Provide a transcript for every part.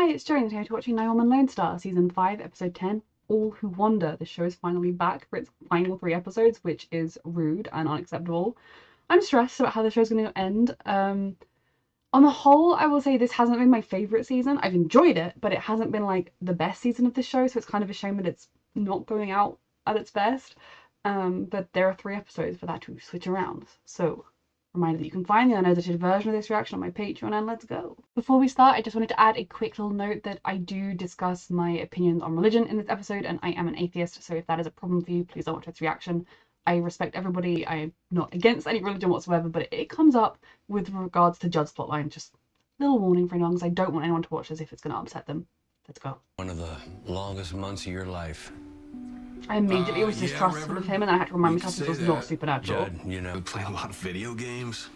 Hi, it's Joey, and today we're watching 911 Lone Star, Season 5, Episode 10, All Who Wander. The show is finally back for its final 3 episodes, which is rude and unacceptable. I'm stressed about how the show's going to end. On the whole, I will say this hasn't been my favourite season. I've enjoyed it, but it hasn't been, like, the best season of the show, so it's kind of a shame that it's not going out at its best. But there are 3 episodes for that to switch around, so... Reminder that you can find the unedited version of this reaction on my Patreon, and let's go. Before we start, I just wanted to add a quick little note that I do discuss my opinions on religion in this episode, and I am an atheist, so if that is a problem for you, please don't watch this reaction. I respect everybody, I'm not against any religion whatsoever, but it comes up with regards to Judd's plotline. Just a little warning for anyone, because I don't want anyone to watch this if it's going to upset them. Let's go. One of the longest months of your life. I immediately was distrustful of him, and I had to remind myself this was not supernatural. Judd, you know, We play a lot of video games.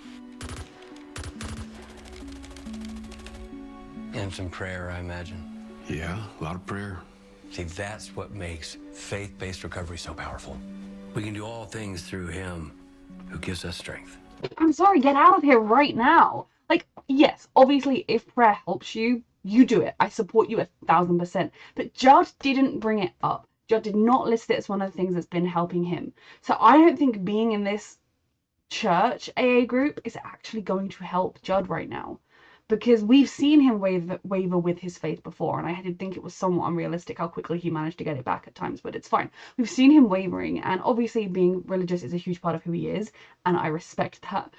and some prayer, I imagine. Yeah, a lot of prayer. See, that's what makes faith-based recovery so powerful. We can do all things through him who gives us strength. I'm sorry, get out of here right now. Like, yes, obviously, if prayer helps you, you do it. I support you 1000%. But Judd didn't bring it up. Judd did not list it as one of the things that's been helping him. So I don't think being in this church AA group is actually going to help Judd right now. Because we've seen him waver with his faith before, and I did think it was somewhat unrealistic how quickly he managed to get it back at times, but it's fine. We've seen him wavering, and obviously being religious is a huge part of who he is, and I respect that.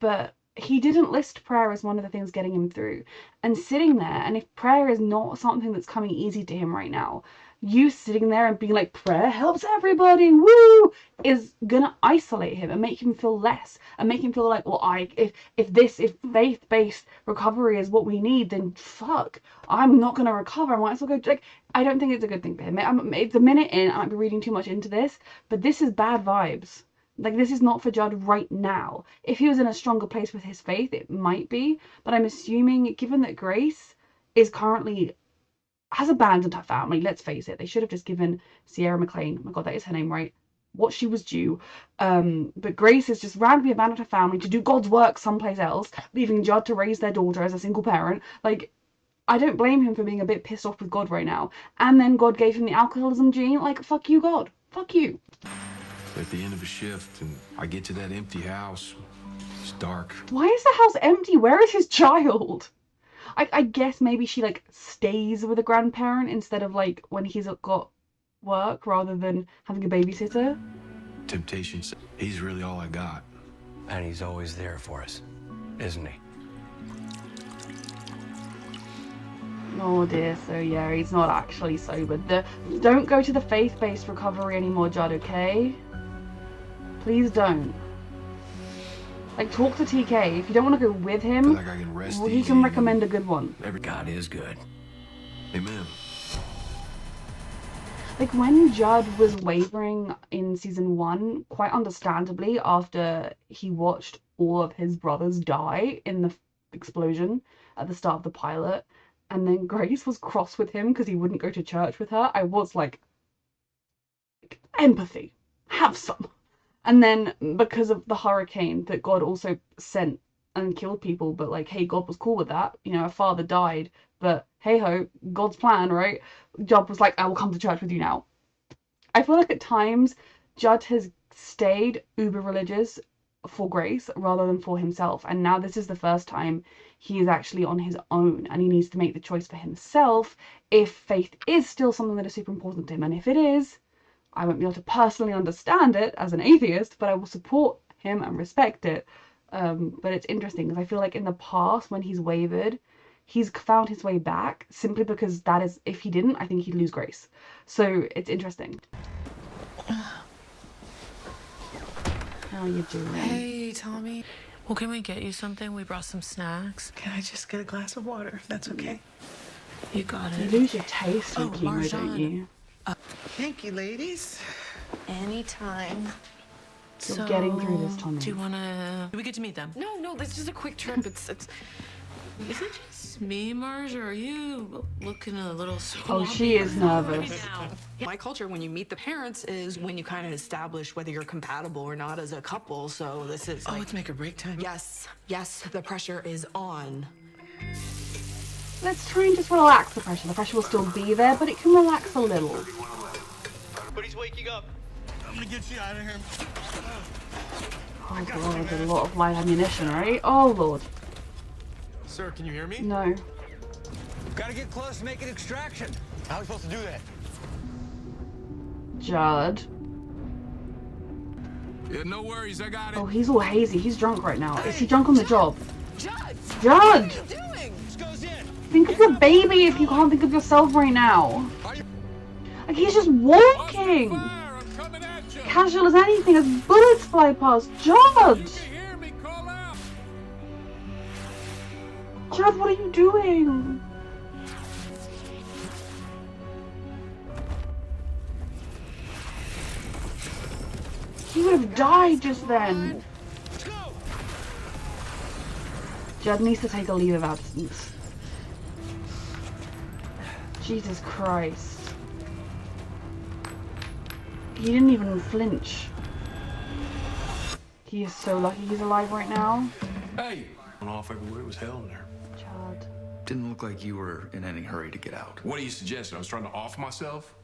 But he didn't list prayer as one of the things getting him through. And sitting there, and if prayer is not something that's coming easy to him right now, you sitting there and being like, prayer helps everybody, woo, is gonna isolate him and make him feel less, and make him feel like, well, if faith-based recovery is what we need, then fuck, I'm not gonna recover, I might as well go, like, I don't think it's a good thing for him. It's a minute in, I might be reading too much into this, but this is bad vibes. Like, this is not for Judd right now. If he was in a stronger place with his faith, it might be. But I'm assuming, given that Grace is currently... has abandoned her family, let's face it. They should have just given Sierra McLean, oh my god, that is her name, right? What she was due. But Grace has just randomly abandoned her family to do God's work someplace else, leaving Judd to raise their daughter as a single parent. Like, I don't blame him for being a bit pissed off with God right now. And then God gave him the alcoholism gene. Like, fuck you, God. Fuck you. At the end of a shift, and I get to that empty house. It's dark. Why is the house empty? Where is his child? I guess maybe she, like, stays with a grandparent instead of, like, when he's got work rather than having a babysitter. Temptation. He's really all I got. And he's always there for us, isn't he? Oh dear, so yeah, he's not actually sober. Don't go to the faith-based recovery anymore, Judd, okay? Please don't. Like, talk to TK. If you don't want to go with him, Like I can rest well, he easy can recommend a good one. Every God is good. Amen. Like, when Judd was wavering in season 1, quite understandably, after he watched all of his brothers die in the explosion at the start of the pilot, and then Grace was cross with him because he wouldn't go to church with her, I was like, empathy. Have some. And then, because of the hurricane that God also sent and killed people, but like, hey, God was cool with that. You know, a father died, but hey-ho, God's plan, right? Judd was like, I will come to church with you now. I feel like at times, Judd has stayed uber religious for Grace rather than for himself. And now this is the first time he is actually on his own, and he needs to make the choice for himself if faith is still something that is super important to him. And if it is, I won't be able to personally understand it as an atheist, but I will support him and respect it. But it's interesting because I feel like in the past when he's wavered, he's found his way back simply because that is, if he didn't, I think he'd lose Grace. So it's interesting. How are you doing? Hey, Tommy. Well, can we get you something? We brought some snacks. Can I just get a glass of water, if that's okay? You got You it. lose your taste Oh, with chemo, Marjan. don't you? Thank you, ladies. Anytime. You're getting through this, Tommy. Do you wanna... Do we get to meet them? No, this is a quick trip. It's Is it just me, Marge, or are you looking a little Oh, she is nervous. now? my culture. When you meet the parents is when you kind of establish whether you're compatible or not as a couple. So this is Oh, like, it's make or break time. yes, the pressure is on. let's try and just relax the pressure. The pressure will still be there, but it can relax a little. But he's waking up. I'm gonna get you out of here. Oh god, a lot of live ammunition, right? Oh lord. Sir, can you hear me? No. Gotta get close to make an extraction. How are we supposed to do that? Judd. Yeah, no worries, I got it. Oh, he's all hazy. He's drunk right now. Is he drunk on the job? Judd! Judd! What are you doing? This goes in. Think of your baby if you can't think of yourself right now. Like, he's just walking. Fire, I'm coming at you. Casual as anything as bullets fly past. Judd! You hear me? Call out. Judd, what are you doing? He would have died just then. Let's go. Judd needs to take a leave of absence. Jesus Christ. He didn't even flinch. He is so lucky he's alive right now. Hey. Went off everywhere. It was hell in there. Judd. Didn't look like you were in any hurry to get out. What are you suggesting? I was trying to off myself?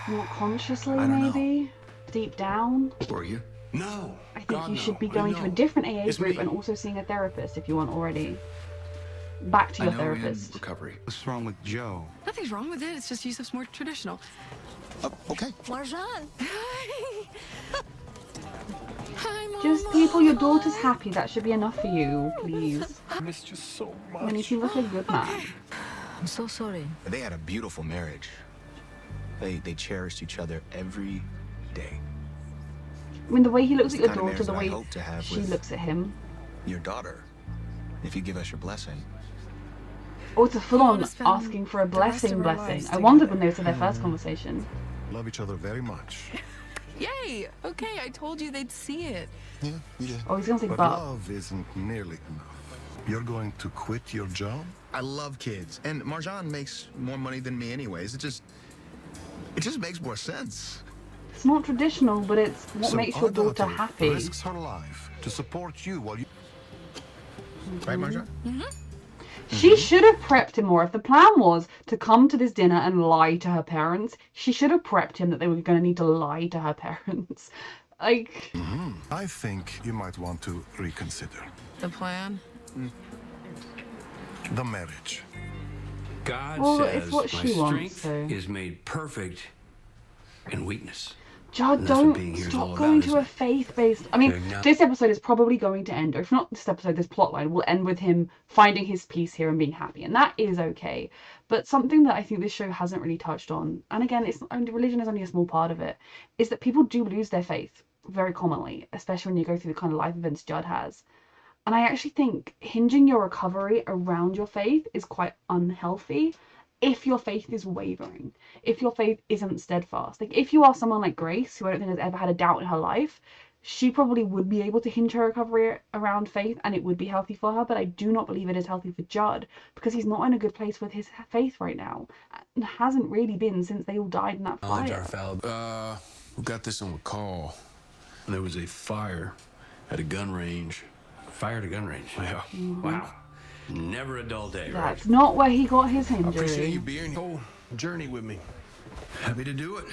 Not consciously, I don't know. maybe? Deep down? Were you? No. I think God, you no. should be I going to a know. different AA It's group me. and also seeing a therapist if you want already. Back to I your know therapist. in recovery. What's wrong with Joe? Nothing's wrong with it. It's just Yusuf's more traditional. Oh, okay. Marjan! Hi, Mom. Just people, your daughter's happy. That should be enough for you, please. I missed you so much. I mean, he seems like a good man. I'm so sorry. They had a beautiful marriage. They cherished each other every day. I mean, the way he looks at It's your the kind of daughter, the marriage that I way hope to have she with- looks at him. Your daughter, if you give us your blessing. Oh, it's a full-on wanna spend asking for a the rest of blessing. our lives I wondered when together. they were to their first conversation. Love each other very much. Yay! Okay, I told you they'd see it. Yeah, you did. Oh, he's gonna say But but. love isn't nearly enough. You're going to quit your job? I love kids, and Marjan makes more money than me anyways. It just makes more sense. It's not traditional, but it's what So makes our your daughter daughter happy. risks her life to support you while you... Right, Marjan? She should have prepped him more. If the plan was to come to this dinner and lie to her parents, she should have prepped him that they were going to need to lie to her parents. Like, I think you might want to reconsider The plan? the marriage. God Well, says it's what my she wants, strength so- is made perfect in weakness. Judd, And that's what don't being here is stop all going about, to a isn't it? faith-based... I mean, Doing nothing. this episode is probably going to end, or if not this episode, this plotline will end with him finding his peace here and being happy, and that is okay. But something that I think this show hasn't really touched on, and again, it's religion is only a small part of it, is that people do lose their faith very commonly, especially when you go through the kind of life events Judd has. And I actually think hinging your recovery around your faith is quite unhealthy if your faith is wavering, if your faith isn't steadfast. Like, if you are someone like Grace, who I don't think has ever had a doubt in her life, she probably would be able to hinge her recovery around faith and it would be healthy for her, but I do not believe it is healthy for Judd because he's not in a good place with his faith right now and hasn't really been since they all died in that Knowledge fire. our fallibility. We got this on a call. There was a fire at a gun range. Fire to gun range. Yeah. Wow. Never a dull day, right? That's not where he got his I appreciate injury. you being the whole journey with me. Happy to do it.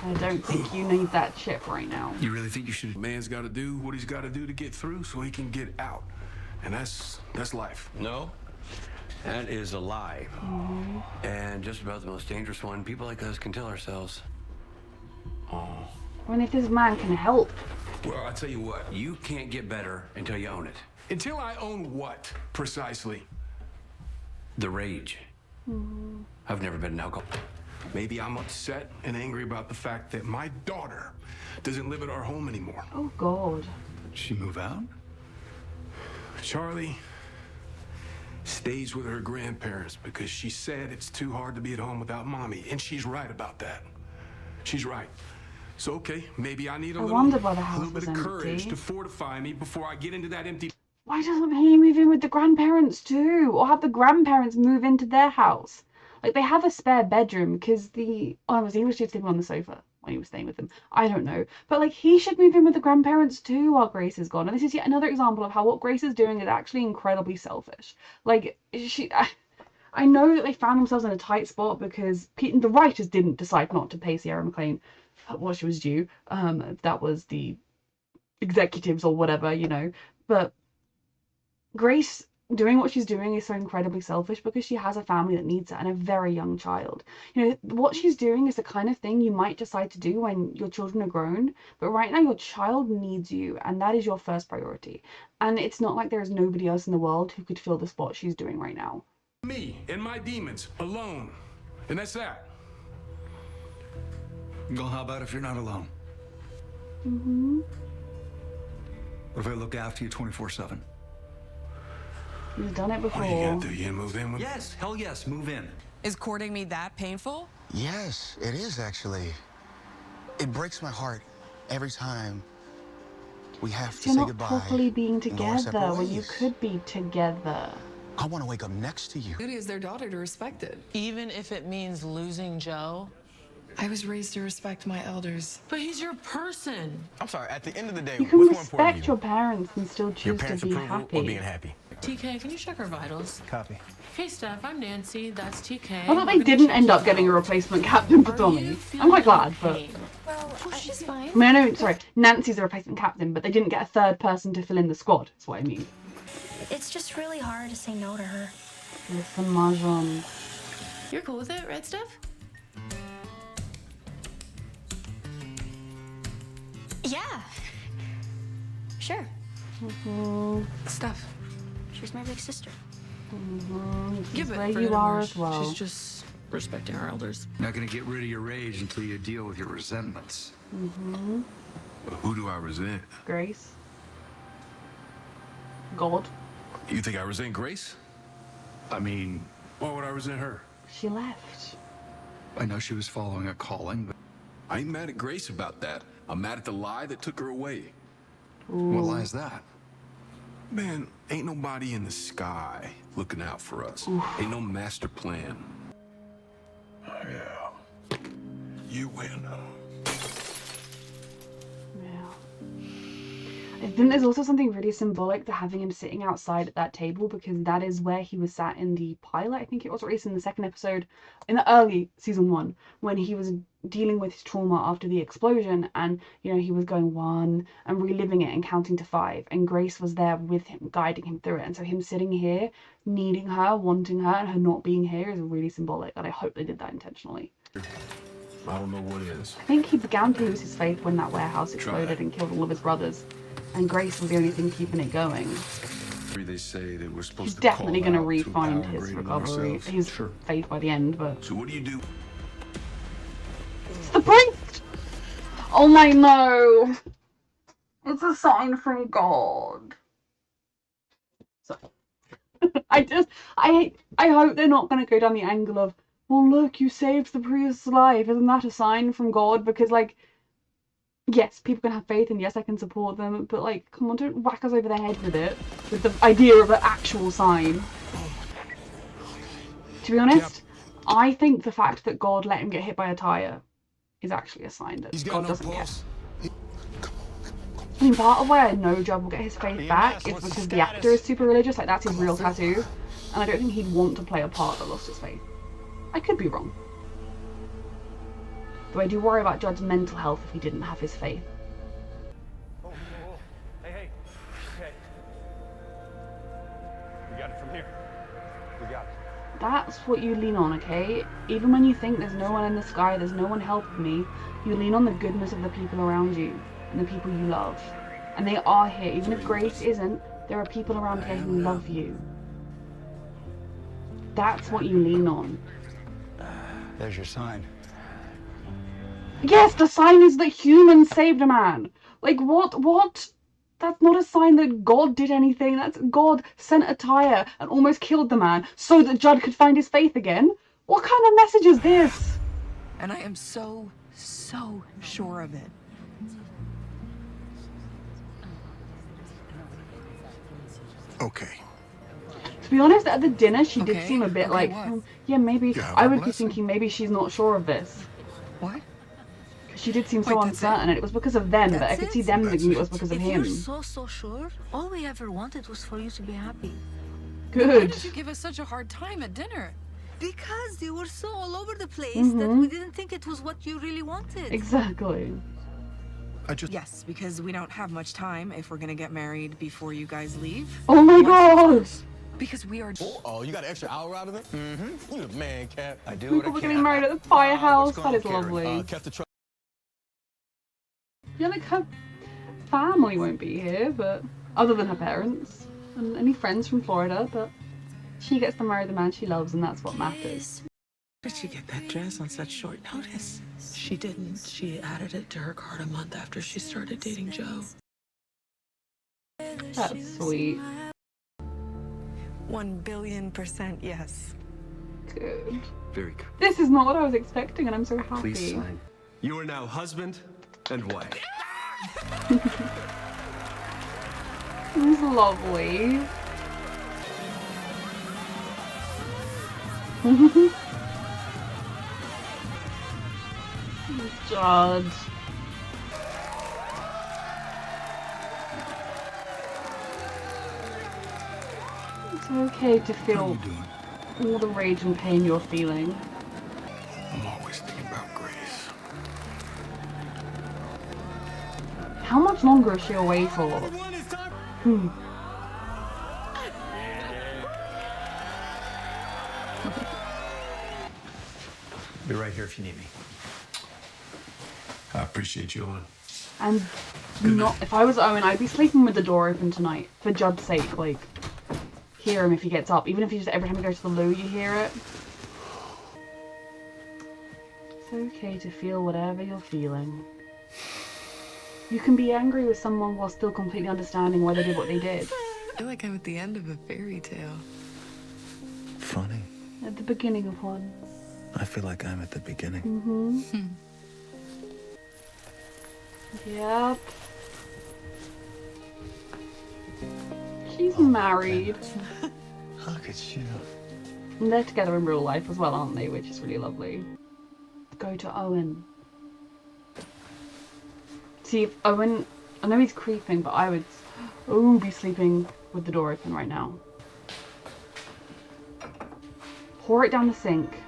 I don't think you need that chip right now. You really think you should? Man's got to do what he's got to do to get through so he can get out. And that's life. No, that is a lie. And just about the most dangerous one. People like us can tell ourselves. When if this man can help, Well, I tell you what. You can't get better until you own it. Until I own what, precisely? The rage. I've never been an alcoholic. Maybe I'm upset and angry about the fact that my daughter doesn't live at our home anymore. oh God. Did she move out? Charlie stays with her grandparents because she said it's too hard to be at home without mommy. And she's right about that. She's right. So, okay, maybe I need a wondered why the house little bit was of courage empty. to fortify me before I get into that empty... Why doesn't he move in with the grandparents too? Or have the grandparents move into their house? Like, they have a spare bedroom because the... Oh, it was the English dude sleeping on the sofa. when he was staying with them. I don't know. But, like, he should move in with the grandparents too while Grace is gone. And this is yet another example of how what Grace is doing is actually incredibly selfish. Like, I know that they found themselves in a tight spot because the writers didn't decide not to pay Sierra McLean what she was due. That was the executives or whatever, you know. But Grace doing what she's doing is so incredibly selfish because she has a family that needs her and a very young child. You know, what she's doing is the kind of thing you might decide to do when your children are grown, but right now your child needs you, and that is your first priority. And it's not like there is nobody else in the world who could fill the spot she's doing right now. Me and my demons alone. And that's that. Well, how about if you're not alone? What if I look after you 24/7? He's done it before. What are you gonna do? You gonna move in with me? Yes, hell yes, move in. Is courting me that painful? Yes, it is actually. It breaks my heart every time we have to You're say not goodbye. properly being and go our together separate when you ways. could be together. I want to wake up next to you. Duty is their daughter to respect it. Even if it means losing Joe? I was raised to respect my elders. But he's your person. I'm sorry, at the end of the day, You can what's more important respect to your you? parents and still Your choose to parents' be approval happy. or being happy? TK, can you check her vitals? Copy. Hey, Steph, I'm Nancy. That's TK. I thought they didn't end up getting a replacement captain for Tommy. I'm quite glad, but Well, she's fine. I mean, I know, sorry, Nancy's a replacement captain, but they didn't get a third person to fill in the squad, is what I mean. It's just really hard to say no to her. Listen, Marjan. You're cool with it, right, Steph? Yeah. Sure. Steph, She's my big sister. Give it where for you him, are Marsh. as well. She's just respecting our elders. Not gonna get rid of your rage until you deal with your resentments. Who do I resent? Grace. God. You think I resent Grace? I mean, Why would I resent her? She left. I know she was following a calling, but I ain't mad at Grace about that. I'm mad at the lie that took her away. what lie is that? Man, ain't nobody in the sky looking out for us. Ain't no master plan. Yeah. You win. I think there's also something really symbolic to having him sitting outside at that table, because that is where he was sat in the pilot, I think it was, or at least in the second episode, in the early season 1, when he was dealing with his trauma after the explosion, and, you know, he was going 1 and reliving it and counting to 5, and Grace was there with him, guiding him through it. And so him sitting here, needing her, wanting her, and her not being here is really symbolic, and I hope they did that intentionally. I don't know what is. I think he began to lose his faith when that warehouse exploded and killed all of his brothers. And Grace was the only thing keeping it going. They say that we're supposed He's to definitely call going to out a re-find power his greater than recovery, ourselves. his Sure. faith by the end, but... So what do you do? It's the priest! Oh my no! It's a sign from God. So, I hope they're not going to go down the angle of, well look, you saved the priest's life, isn't that a sign from God? Because, like, yes, people can have faith, and yes, I can support them, but, like, come on, don't whack us over the head with it, with the idea of an actual sign. To be honest, I think the fact that God let him get hit by a tire is actually a sign that God doesn't care. I mean, part of why I know Judd will get his faith back is because the actor is super religious, like that's his real tattoo, and I don't think he'd want to play a part that lost his faith. I could be wrong. Though I do worry about Judd's mental health if he didn't have his faith. Hey. Okay. We got it from here. We got it. That's what you lean on, okay? Even when you think there's no one in the sky, there's no one helping me, you lean on the goodness of the people around you and the people you love. And they are here. Even if Grace isn't, there are people around here who love you. That's what you lean on. There's your sign. Yes, the sign is that humans saved a man. Like, what? That's not a sign that God did anything. That's God sent a tire and almost killed the man so that Judd could find his faith again. What kind of message is this? And I am so sure of it. Okay. To be honest, at the dinner, she did Okay, seem a bit okay, like, what? yeah, maybe, Yeah, I my would be blessing. thinking maybe she's not sure of this. What? She did seem so uncertain, and it was because of them, but I could see them thinking it was because of him. You're so sure. All we ever wanted was for you to be happy. Good. Why did you give us such a hard time at dinner? Because you were so all over the place that we didn't think it was what you really wanted. Exactly. Yes, because we don't have much time if we're gonna get married before you guys leave. Oh my god! Because we are. Oh, you got an extra hour out of it? Mm-hmm. You the man, Cap. I do People what I were can. getting married at the firehouse. What's That is going on, Karen? lovely. Kept the truck. Yeah, like her family won't be here, but other than her parents and any friends from Florida, but she gets to marry the man she loves, and that's what matters. Did she get that dress on such short notice? She didn't. She added it to her card a month after she started dating Joe. That's sweet. 1,000,000,000% yes. Good. Very good. This is not what I was expecting, and I'm so happy. Please sign. You are now husband and wife. This is lovely. Judd. It's okay to feel all the rage and pain you're feeling. I'm always thinking about Grace. How much longer is she away for? Be right here if you need me. I appreciate you, Owen. And not, if I was Owen, I'd be sleeping with the door open tonight. For Judd's sake, like, hear him if he gets up. Even if he just, every time he goes to the loo, you hear it. It's okay to feel whatever you're feeling. You can be angry with someone while still completely understanding why they did what they did. I feel like I'm at the end of a fairy tale. Funny. At the beginning of one. I feel like I'm at the beginning. Mm-hmm. Yep. She's married. Look at you. And they're together in real life as well, aren't they? Which is really lovely. Go to Owen. See, if Owen... I know he's creeping, but I would be sleeping with the door open right now. Pour it down the sink.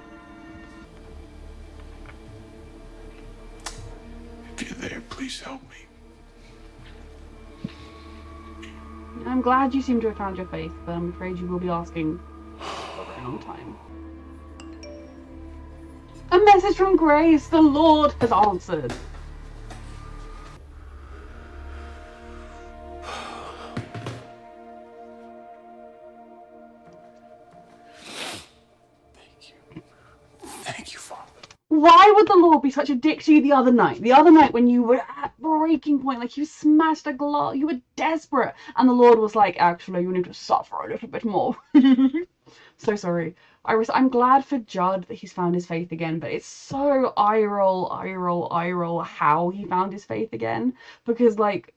If you're there, please help me. I'm glad you seem to have found your faith, but I'm afraid you will be asking for a very long time. A message from Grace! The Lord has answered! Thank you, Father. Why would the Lord be such a dick to you the other night? The other night when you were at breaking point, like you smashed a glass, you were desperate, and the Lord was like, actually, you need to suffer a little bit more. So sorry. I'm glad for Judd that he's found his faith again, but it's so eye roll how he found his faith again. Because, like,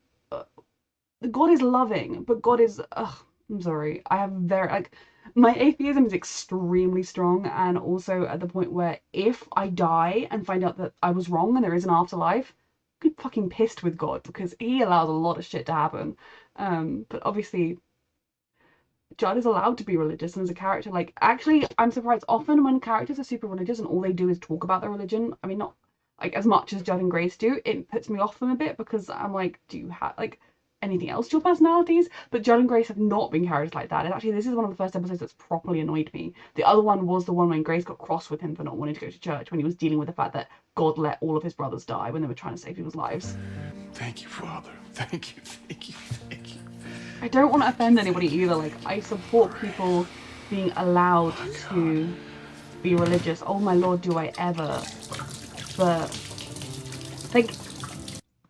God is loving, but God is... I'm sorry. I have very... like, my atheism is extremely strong, and also at the point where if I die and find out that I was wrong and there is an afterlife, I'm fucking pissed with God because he allows a lot of shit to happen. But obviously, Judd is allowed to be religious, and as a character, like, actually, I'm surprised often when characters are super religious and all they do is talk about their religion. I mean, not like as much as Judd and Grace do. It puts me off them a bit because I'm like, do you have like anything else to your personalities? But Judd and Grace have not been characters like that. And actually, this is one of the first episodes that's properly annoyed me. The other one was the one when Grace got cross with him for not wanting to go to church, when he was dealing with the fact that God let all of his brothers die when they were trying to save people's lives. Thank you, Father. Thank you, thank you, thank you. I don't want to offend anybody either. Like, I support people being allowed to be religious. Oh my Lord, do I ever. But, like,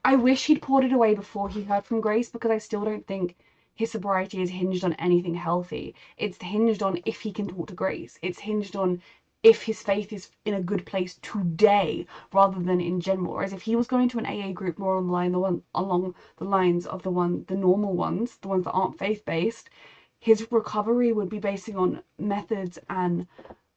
I wish he'd poured it away before he heard from Grace, because I still don't think his sobriety is hinged on anything healthy. It's hinged on if he can talk to Grace. It's hinged on if his faith is in a good place today rather than in general. Whereas if he was going to an AA group more on the line, along the lines of the normal ones, the ones that aren't faith-based, his recovery would be basing on methods and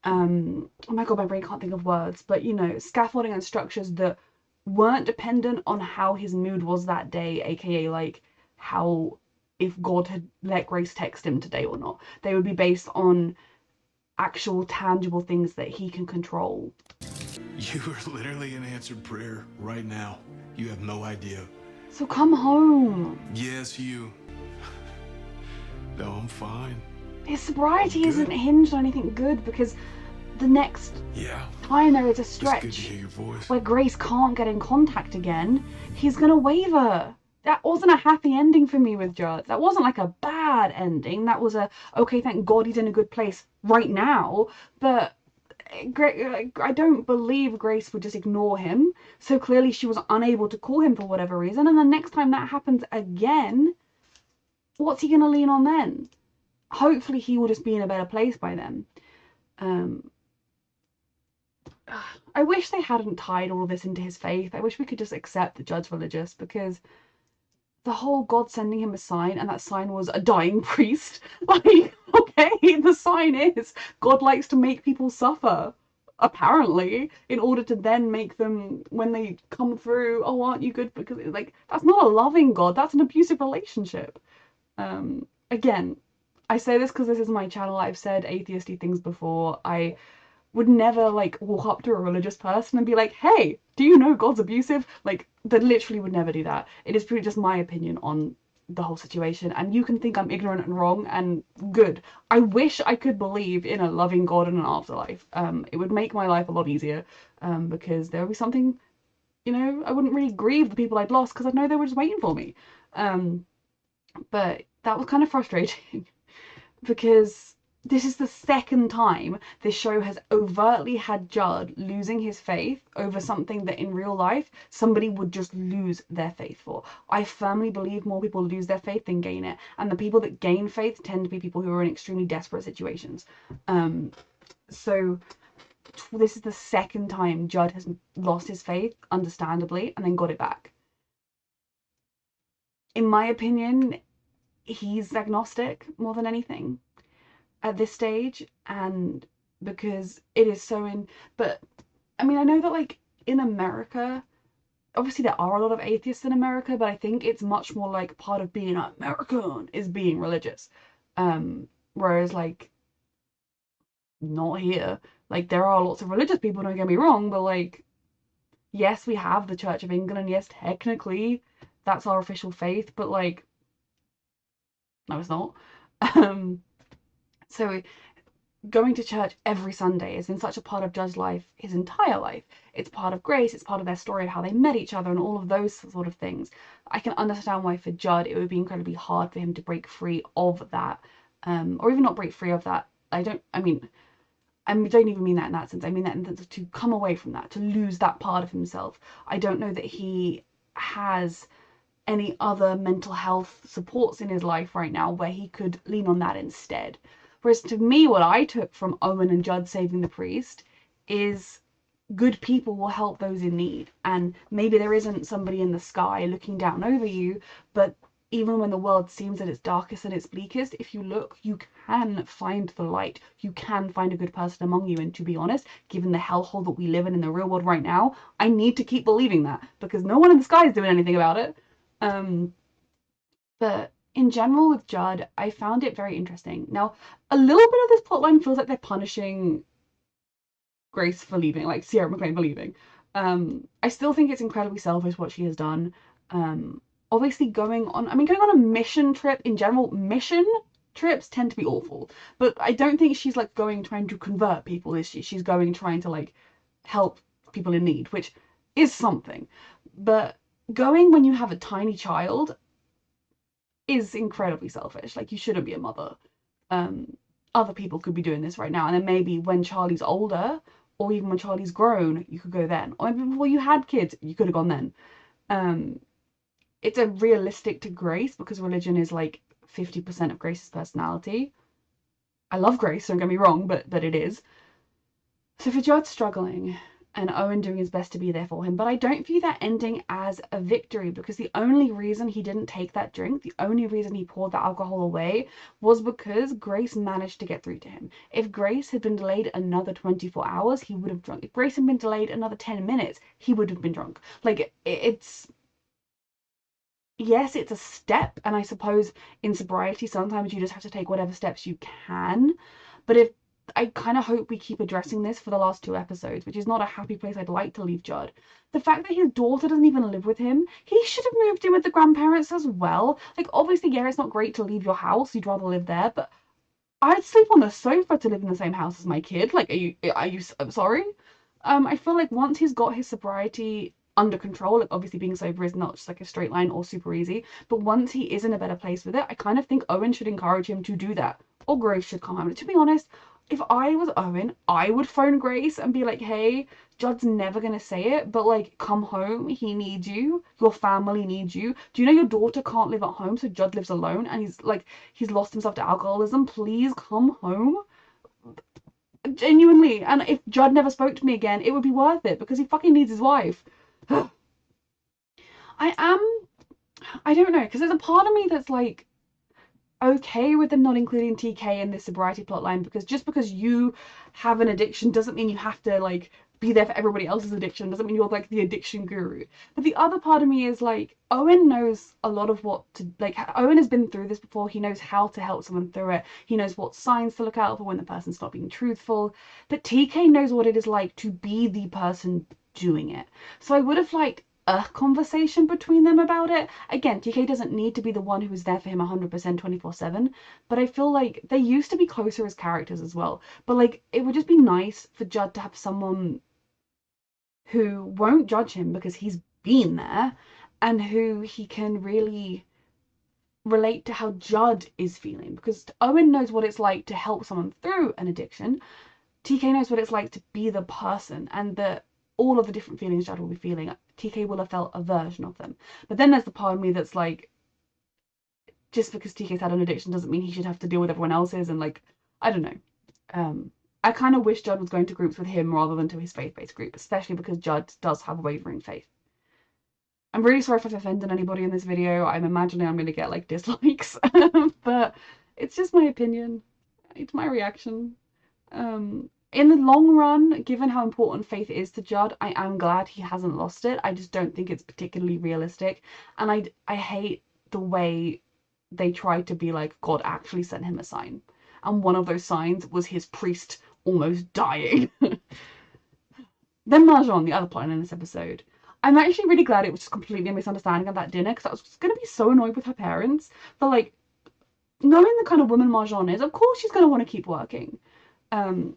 oh my god, my brain can't think of words, but you know, scaffolding and structures that weren't dependent on how his mood was that day, aka like how, if God had let Grace text him today or not. They would be based on actual tangible things that he can control. You are literally in answered prayer right now. You have no idea. So come home. Yes, you. No, I'm fine. His sobriety isn't hinged on anything good, because the next time there is a stretch It's good to hear your voice. where Grace can't get in contact again, he's gonna waver. That wasn't a happy ending for me with Judd. That wasn't like a bad ending. That was a, okay, thank God he's in a good place right now. But I don't believe Grace would just ignore him. So clearly she was unable to call him for whatever reason. And the next time that happens again, what's he gonna lean on then? Hopefully he will just be in a better place by then. I wish they hadn't tied all of this into his faith. I wish we could just accept that Judd's religious, because the whole God sending him a sign, and that sign was a dying priest. Like, okay, the sign is God likes to make people suffer, apparently, in order to then make them, when they come through, oh, aren't you good? Because, like, that's not a loving God. That's an abusive relationship. Again, I say this because this is my channel. I've said atheisty things before. I would never, like, walk up to a religious person and be like, hey, do you know God's abusive? Like, that literally would never do that. It is pretty just my opinion on the whole situation, and you can think I'm ignorant and wrong, and good. I wish I could believe in a loving God and an afterlife. It would make my life a lot easier, because there would be something, you know, I wouldn't really grieve the people I'd lost, because I'd know they were just waiting for me. But that was kind of frustrating, because this is the second time this show has overtly had Judd losing his faith over something that in real life somebody would just lose their faith for. I firmly believe more people lose their faith than gain it, and the people that gain faith tend to be people who are in extremely desperate situations. So this is the second time Judd has lost his faith, understandably, and then got it back. In my opinion, he's agnostic more than anything at this stage, and because it is so in, but I mean, I know that, like, in America, obviously there are a lot of atheists in America, but I think it's much more like part of being American is being religious, whereas, like, not here. Like, there are lots of religious people, don't get me wrong, but, like, yes, we have the Church of England, and yes, technically that's our official faith, but, like, no, it's not. So going to church every Sunday has been such a part of Judd's life, his entire life. It's part of Grace, it's part of their story of how they met each other and all of those sort of things. I can understand why for Judd it would be incredibly hard for him to break free of that, or even not break free of that. I don't even mean that in that sense. I mean that in the sense to come away from that, to lose that part of himself. I don't know that he has any other mental health supports in his life right now where he could lean on that instead. Whereas to me, what I took from Owen and Judd saving the priest is good people will help those in need. And maybe there isn't somebody in the sky looking down over you, but even when the world seems at its darkest and its bleakest, if you look, you can find the light. You can find a good person among you. And to be honest, given the hellhole that we live in the real world right now, I need to keep believing that, because no one in the sky is doing anything about it. But in general with Judd, I found it very interesting. Now, a little bit of this plotline feels like they're punishing Grace for leaving, like Sierra McLean for leaving. I still think it's incredibly selfish what she has done. Obviously going on a mission trip in general, mission trips tend to be awful. But I don't think she's like going trying to convert people, is she? She's going trying to like help people in need, which is something. But going when you have a tiny child is incredibly selfish. Like, you shouldn't be a mother. Other people could be doing this right now, and then maybe when Charlie's older, or even when Charlie's grown, you could go then. Or maybe before you had kids, you could have gone then. It's a realistic to Grace, because religion is like 50% of Grace's personality. I love Grace, don't get me wrong, but it is. So for Judd struggling, and Owen doing his best to be there for him. But I don't view that ending as a victory, because the only reason he didn't take that drink, the only reason he poured that alcohol away, was because Grace managed to get through to him. If Grace had been delayed another 24 hours, he would have drunk. If Grace had been delayed another 10 minutes, he would have been drunk. Like, it's... Yes, it's a step, and I suppose in sobriety sometimes you just have to take whatever steps you can. But if I kind of hope we keep addressing this for the last 2 episodes, which is not a happy place I'd like to leave Judd. The fact that his daughter doesn't even live with him, he should have moved in with the grandparents as well. Like, obviously, yeah, it's not great to leave your house, you'd rather live there, but I'd sleep on the sofa to live in the same house as my kid. Like, I'm sorry? I feel like once he's got his sobriety under control, like obviously being sober is not just like a straight line or super easy, but once he is in a better place with it, I kind of think Owen should encourage him to do that, or Grace should come home. And to be honest, if I was Owen, I would phone Grace and be like, hey, Judd's never gonna say it, but like, come home, he needs you, your family needs you. Do you know your daughter can't live at home, so Judd lives alone, and he's lost himself to alcoholism? Please come home. Genuinely. And if Judd never spoke to me again, it would be worth it, because he fucking needs his wife. I don't know, because there's a part of me that's like okay with them not including TK in this sobriety plotline, because just because you have an addiction doesn't mean you have to like be there for everybody else's addiction, doesn't mean you're like the addiction guru. But the other part of me is like, Owen knows a lot of what to, like, Owen has been through this before, he knows how to help someone through it, he knows what signs to look out for when the person's not being truthful, but TK knows what it is like to be the person doing it. So I would have liked a conversation between them about it. Again, TK doesn't need to be the one who is there for him 100% 24/7, but I feel like they used to be closer as characters as well. But like, it would just be nice for Judd to have someone who won't judge him because he's been there, and who he can really relate to how Judd is feeling, because Owen knows what it's like to help someone through an addiction. TK knows what it's like to be the person, and all of the different feelings Judd will be feeling, TK will have felt a version of them. But then there's the part of me that's like, just because TK's had an addiction doesn't mean he should have to deal with everyone else's, and like, I don't know. I kind of wish Judd was going to groups with him rather than to his faith-based group, especially because Judd does have wavering faith. I'm really sorry if I've offended anybody in this video. I'm imagining I'm going to get like dislikes, but it's just my opinion. It's my reaction. In the long run, given how important faith is to Judd, I am glad he hasn't lost it. I just don't think it's particularly realistic. And I hate the way they tried to be like, God actually sent him a sign. And one of those signs was his priest almost dying. Then Marjan, the other plot in this episode. I'm actually really glad it was just completely a misunderstanding of that dinner, because I was just going to be so annoyed with her parents. But like, knowing the kind of woman Marjan is, of course she's going to want to keep working.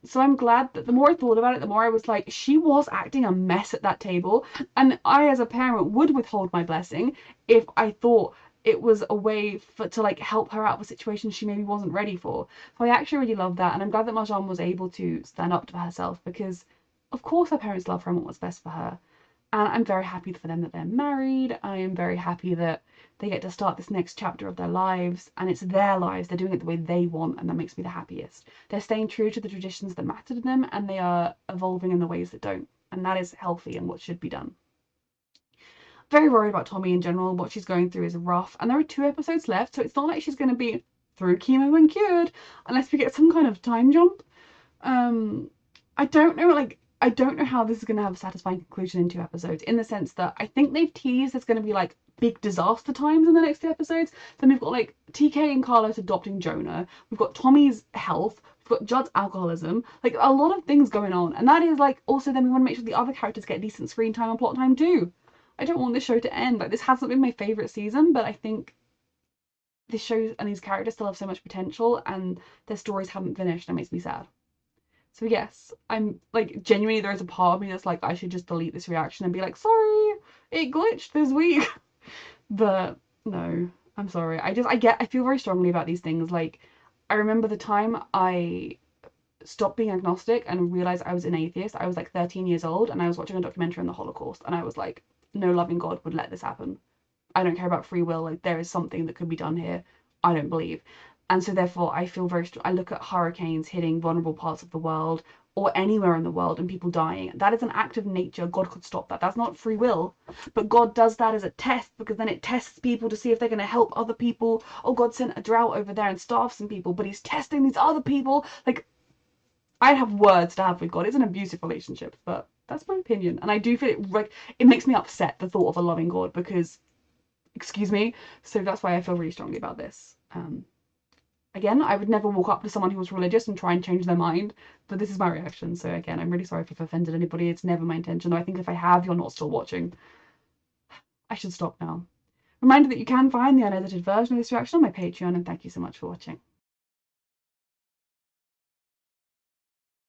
So I'm glad that the more I thought about it, the more I was like, she was acting a mess at that table, and I as a parent would withhold my blessing if I thought it was a way to like help her out of a situation she maybe wasn't ready for. So I actually really love that, and I'm glad that Marjan was able to stand up to herself, because of course her parents love her and want what's best for her. And I'm very happy for them that they're married. I am very happy that they get to start this next chapter of their lives, and it's their lives. They're doing it the way they want, and that makes me the happiest. They're staying true to the traditions that matter to them, and they are evolving in the ways that don't. And that is healthy and what should be done. Very worried about Tommy in general. What she's going through is rough, and there are 2 episodes left, so it's not like she's going to be through chemo and cured unless we get some kind of time jump. I don't know how this is going to have a satisfying conclusion in 2 episodes, in the sense that I think they've teased there's going to be like big disaster times in the next 2 episodes. Then we've got like TK and Carlos adopting Jonah, we've got Tommy's health, we've got Judd's alcoholism, like a lot of things going on. And that is like, also then we want to make sure the other characters get decent screen time and plot time too. I don't want this show to end. Like, this hasn't been my favourite season, but I think this show and these characters still have so much potential, and their stories haven't finished, and it makes me sad. So yes, I'm like, genuinely there is a part of me that's like, I should just delete this reaction and be like, sorry, it glitched this week. But no, I'm sorry. I feel very strongly about these things. Like, I remember the time I stopped being agnostic and realized I was an atheist. I was like 13 years old, and I was watching a documentary on the Holocaust, and I was like, no loving God would let this happen. I don't care about free will. Like, there is something that could be done here. I don't believe. And so therefore I feel very I look at hurricanes hitting vulnerable parts of the world or anywhere in the world and people dying. That is an act of nature. God could stop that. That's not free will. But God does that as a test, because then it tests people to see if they're going to help other people. Oh, God sent a drought over there and starved some people, but he's testing these other people. Like, I have words to have with God. It's an abusive relationship, but that's my opinion. And I do feel it makes me upset, the thought of a loving God, because, excuse me. So that's why I feel really strongly about this. Again, I would never walk up to someone who was religious and try and change their mind, but this is my reaction. So again, I'm really sorry if I've offended anybody. It's never my intention, though I think if I have, you're not still watching. I should stop now. Reminder that you can find the unedited version of this reaction on my Patreon, and thank you so much for watching.